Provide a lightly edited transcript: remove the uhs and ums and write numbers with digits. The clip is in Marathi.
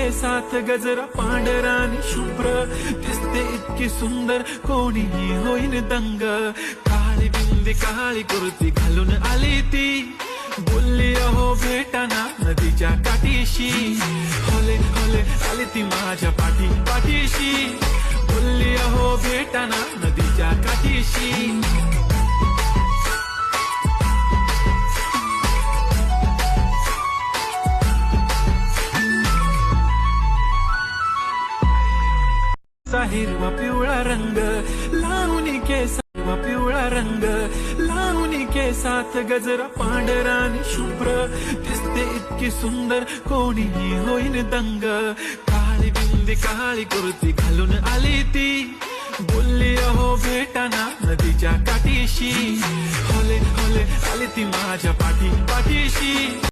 केसात गजरा पांढरा आणि शुभ्र दिसते इतकी सुंदर कोणीही होईन दंग काळी बिंदी काळी कुर्ती घालून आली ती बोलली अहो भेटाना नदीच्या काठीशी होले होले आली ती माझ्या पाठीशी बोलली अहो भेटाना नदीच्या काठीशी हिरवा पिवळा रंग लावणी केसात पिवळा रंग लावणी केसात गजरा पांढरा आणि शुभ्र दिसते इतकी सुंदर कोणीही होईन दंग काळी बिंदी काळी कुर्ती घालून आली ती बोलली अहो भेटाना नदीच्या काठीशी होले होले आली ती माझ्या पाठीशी